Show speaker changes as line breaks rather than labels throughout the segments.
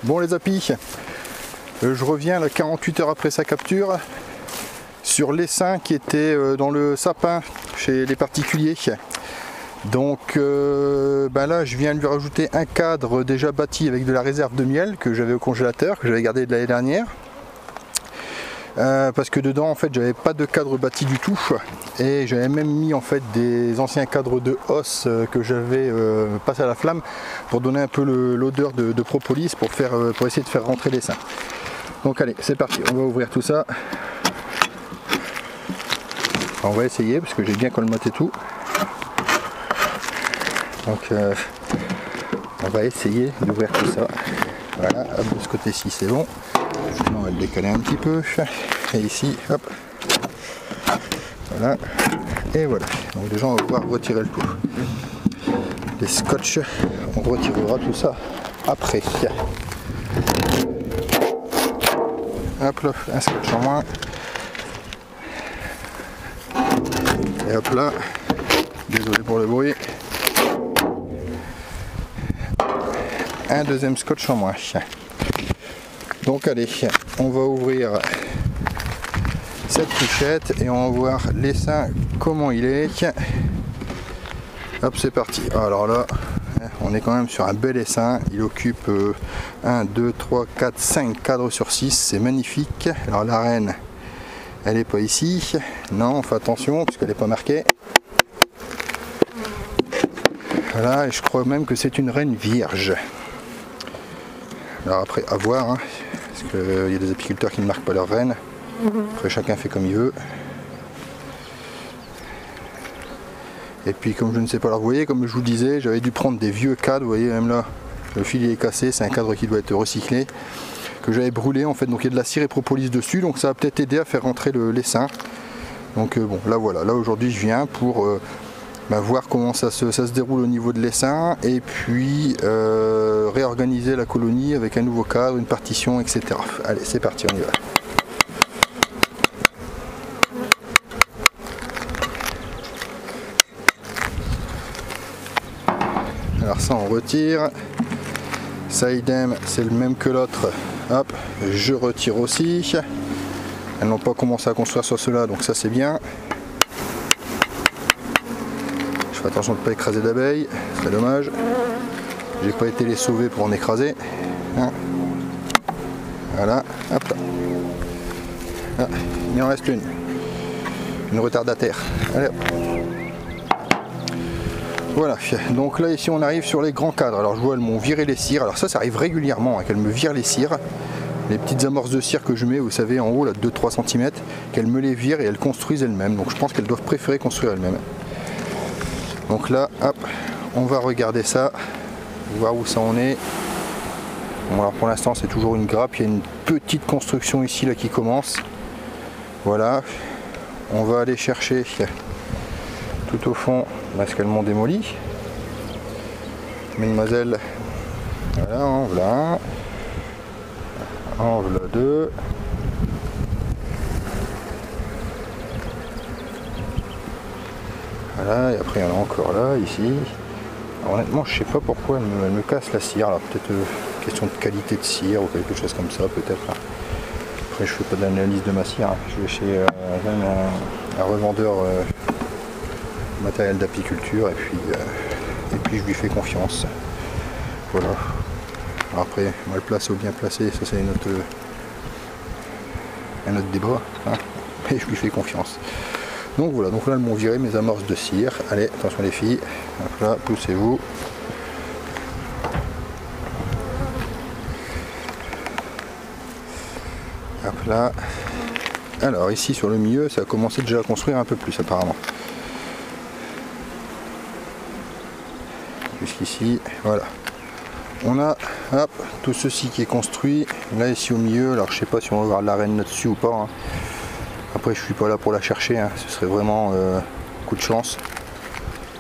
Bon les apis, je reviens là, 48 heures après sa capture sur l'essaim qui était dans le sapin chez les particuliers. Donc là je viens de lui rajouter un cadre déjà bâti avec de la réserve de miel que j'avais au congélateur, que j'avais gardé de l'année dernière. Parce que dedans en fait j'avais pas de cadre bâti du tout et j'avais même mis en fait des anciens cadres de os que j'avais passé à la flamme pour donner un peu l'odeur de propolis pour essayer de faire rentrer l'essaim. Donc allez, c'est parti, on va ouvrir tout ça. On va essayer parce que j'ai bien colmaté tout. Donc on va essayer d'ouvrir tout ça. Voilà, hop, de ce côté-ci c'est bon. On va le décaler un petit peu. Et ici, hop. Voilà. Et voilà. Donc déjà on va pouvoir retirer le tout. Les scotch, on retirera tout ça après. Hop là, un scotch en moins. Et hop là. Désolé pour le bruit. Un deuxième scotch en moins. Donc allez, on va ouvrir cette couchette et on va voir l'essaim comment il est. Hop, c'est parti. Alors là, on est quand même sur un bel essaim. Il occupe 1, 2, 3, 4, 5 cadres sur 6. C'est magnifique. Alors la reine, elle n'est pas ici. Non, on fait attention puisqu'elle n'est pas marquée. Voilà, et je crois même que c'est une reine vierge. Alors après, à voir, hein, parce qu'il y a des apiculteurs qui ne marquent pas leur reine. Après, chacun fait comme il veut. Et puis, comme je ne sais pas, alors vous voyez, comme je vous disais, j'avais dû prendre des vieux cadres. Vous voyez, même là, le fil il est cassé. C'est un cadre qui doit être recyclé, que j'avais brûlé en fait. Donc il y a de la cire et propolis dessus, donc ça a peut-être aidé à faire rentrer l'essaim. Donc bon, là voilà, là aujourd'hui je viens pour voir comment ça se déroule au niveau de l'essaim et puis réorganiser la colonie avec un nouveau cadre, une partition, etc. Allez, c'est parti, on y va. Alors ça on retire. Ça idem, c'est le même que l'autre. Hop, je retire aussi. Elles n'ont pas commencé à construire sur cela, donc ça c'est bien. Je fais attention de ne pas écraser d'abeilles, c'est dommage. J'ai pas été les sauver pour en écraser. Hein. Voilà, hop là. Ah, il en reste une retardataire. Allez hop. Voilà, donc là ici on arrive sur les grands cadres. Alors je vois elles m'ont viré les cires. Alors ça arrive régulièrement, hein, qu'elles me virent les cires. Les petites amorces de cire que je mets, vous savez, en haut, là, 2-3 cm, qu'elles me les virent et elles construisent elles-mêmes. Donc je pense qu'elles doivent préférer construire elles-mêmes. Donc là, hop, on va regarder ça, voir où ça en est. Bon, alors pour l'instant c'est toujours une grappe, il y a une petite construction ici là qui commence. Voilà, on va aller chercher tout au fond ce qu'elles m'ont démoli. Mademoiselle, voilà, en voilà un, en voilà deux. Voilà, et après il y en a encore là, ici. Alors, honnêtement, je sais pas pourquoi elle me casse la cire. Alors peut-être question de qualité de cire ou quelque chose comme ça, peut-être. Après, je fais pas d'analyse de ma cire. Je vais chez un revendeur matériel d'apiculture et puis je lui fais confiance. Voilà. Alors après, mal placé ou bien placé, ça c'est un autre débat. Hein, et je lui fais confiance. Donc voilà, donc là elles m'ont viré mes amorces de cire. Allez, attention les filles, donc là, poussez-vous. Hop là. Alors ici sur le milieu, ça a commencé déjà à construire un peu plus apparemment. Jusqu'ici, voilà. On a hop, tout ceci qui est construit. Là ici au milieu, alors je sais pas si on va voir la reine là-dessus ou pas. Hein. Après je suis pas là pour la chercher, hein. Ce serait vraiment coup de chance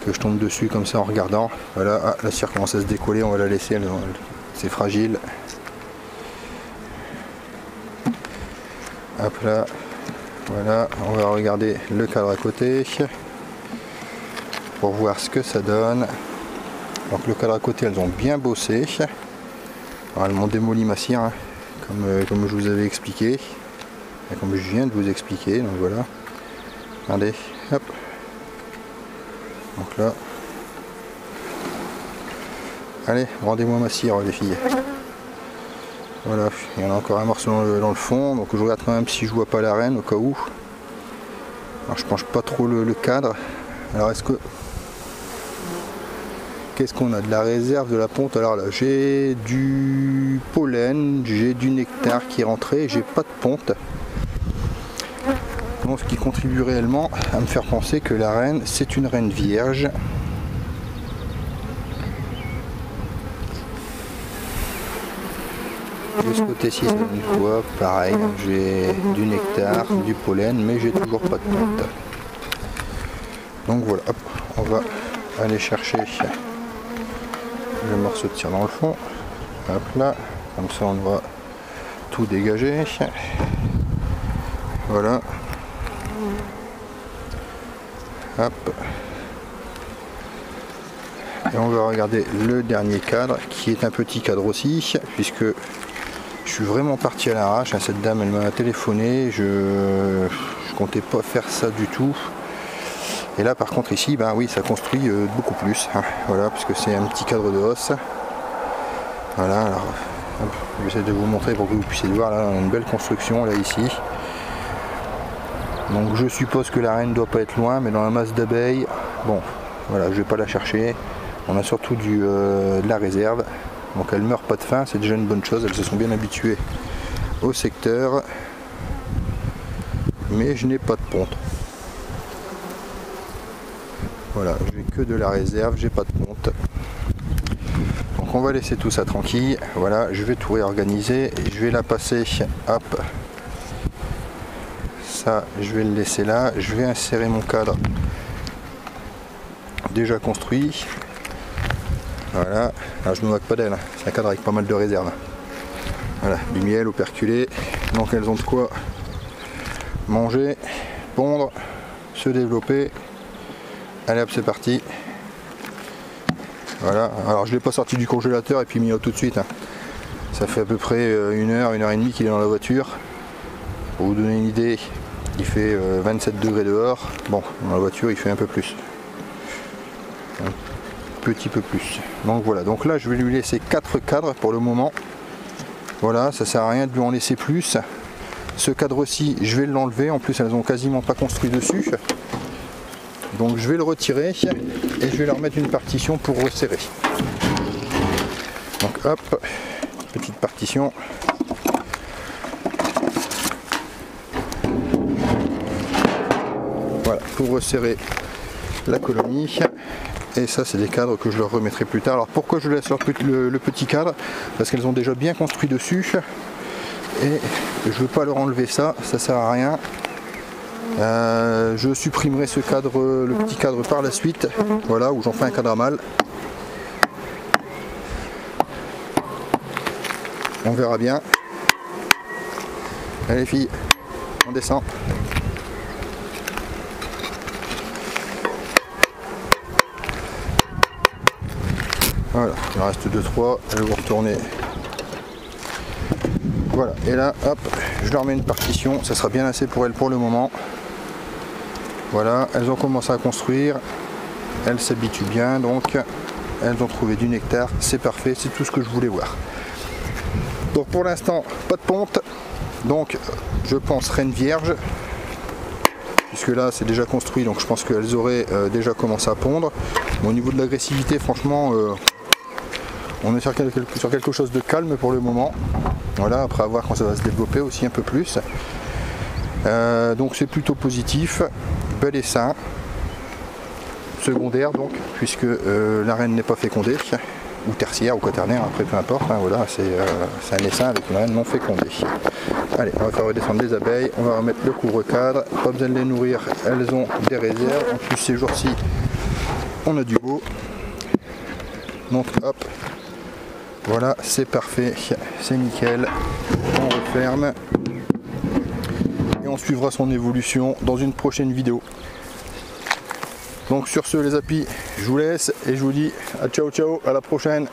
que je tombe dessus comme ça en regardant. Voilà, ah, la cire commence à se décoller, on va la laisser, c'est fragile. Hop là, voilà, on va regarder le cadre à côté pour voir ce que ça donne. Donc le cadre à côté, elles ont bien bossé. Alors, elles m'ont démoli ma cire, hein, comme je vous avais expliqué, comme je viens de vous expliquer, donc voilà. Regardez, hop. Donc là, allez, rendez-moi ma cire les filles. Voilà, il y en a encore un morceau dans le fond, donc je regarde quand même si je vois pas la reine au cas où. Alors je penche pas trop le cadre. Alors qu'est-ce qu'on a? De la réserve, de la ponte. Alors là, j'ai du pollen, j'ai du nectar qui est rentré, j'ai pas de ponte. Donc ce qui contribue réellement à me faire penser que la reine, c'est une reine vierge. De ce côté-ci, une fois, pareil, j'ai du nectar, du pollen, mais j'ai toujours pas de ponte. Donc voilà, hop, on va aller chercher le morceau de cire dans le fond. Hop là, comme ça on va tout dégager. Voilà. Hop. Et on va regarder le dernier cadre, qui est un petit cadre aussi, puisque je suis vraiment parti à l'arrache. Cette dame, elle m'a téléphoné, je comptais pas faire ça du tout. Et là par contre ici, ben oui, ça construit beaucoup plus, hein, voilà, puisque c'est un petit cadre de hausse. Voilà, alors j'essaie de vous montrer pour que vous puissiez le voir. Là on a une belle construction là ici. Donc je suppose que la reine doit pas être loin, mais dans la masse d'abeilles, bon voilà, je vais pas la chercher. On a surtout de la réserve, donc elles meurent pas de faim, c'est déjà une bonne chose. Elles se sont bien habituées au secteur, mais je n'ai pas de ponte. Voilà, j'ai que de la réserve, j'ai pas de ponte. Donc on va laisser tout ça tranquille. Voilà, je vais tout réorganiser et je vais la passer, hop. Ça, je vais le laisser là. Je vais insérer mon cadre déjà construit. Voilà, alors je me moque pas d'elle, hein. C'est un cadre avec pas mal de réserve. Voilà, du miel operculé. Donc elles ont de quoi manger, pondre, se développer. Allez hop, c'est parti. Voilà, alors je ne l'ai pas sorti du congélateur et puis mis tout de suite, hein. Ça fait à peu près 1 heure, 1 heure et demie qu'il est dans la voiture. Pour vous donner une idée, il fait 27 degrés dehors. Bon, dans la voiture il fait un peu plus. Un petit peu plus. Donc voilà, donc là je vais lui laisser 4 cadres pour le moment. Voilà, ça sert à rien de lui en laisser plus. Ce cadre-ci, je vais l'enlever. En plus, elles ont quasiment pas construit dessus. Donc je vais le retirer et je vais leur mettre une partition pour resserrer. Donc hop, petite partition. Voilà, pour resserrer la colonie. Et ça, c'est des cadres que je leur remettrai plus tard. Alors pourquoi je laisse le petit cadre? Parce qu'elles ont déjà bien construit dessus. Et je ne veux pas leur enlever ça, ça sert à rien. Je supprimerai ce cadre, le petit cadre par la suite, voilà, où j'en fais un cadre à mâle. On verra bien. Allez les filles, on descend. Voilà, il en reste 2-3, je vais vous retourner. Voilà, et là, hop, je leur mets une partition, ça sera bien assez pour elles pour le moment. Voilà, elles ont commencé à construire, elles s'habituent bien, donc elles ont trouvé du nectar, c'est parfait, c'est tout ce que je voulais voir. Donc pour l'instant, pas de ponte, donc je pense reine vierge, puisque là c'est déjà construit, donc je pense qu'elles auraient déjà commencé à pondre. Mais au niveau de l'agressivité, franchement, on est sur quelque chose de calme pour le moment. Voilà, après à voir quand ça va se développer aussi un peu plus. Donc c'est plutôt positif, bel essaim, secondaire donc, puisque la reine n'est pas fécondée, ou tertiaire ou quaternaire, après peu importe, hein, voilà, c'est un essaim avec une reine non fécondée. Allez, on va faire redescendre les abeilles, on va remettre le couvre-cadre, pas besoin de les nourrir, elles ont des réserves, en plus ces jours-ci on a du beau. Donc hop, voilà, c'est parfait, c'est nickel, on referme. Et on suivra son évolution dans une prochaine vidéo. Donc sur ce les apis, je vous laisse et je vous dis à ciao ciao, à la prochaine.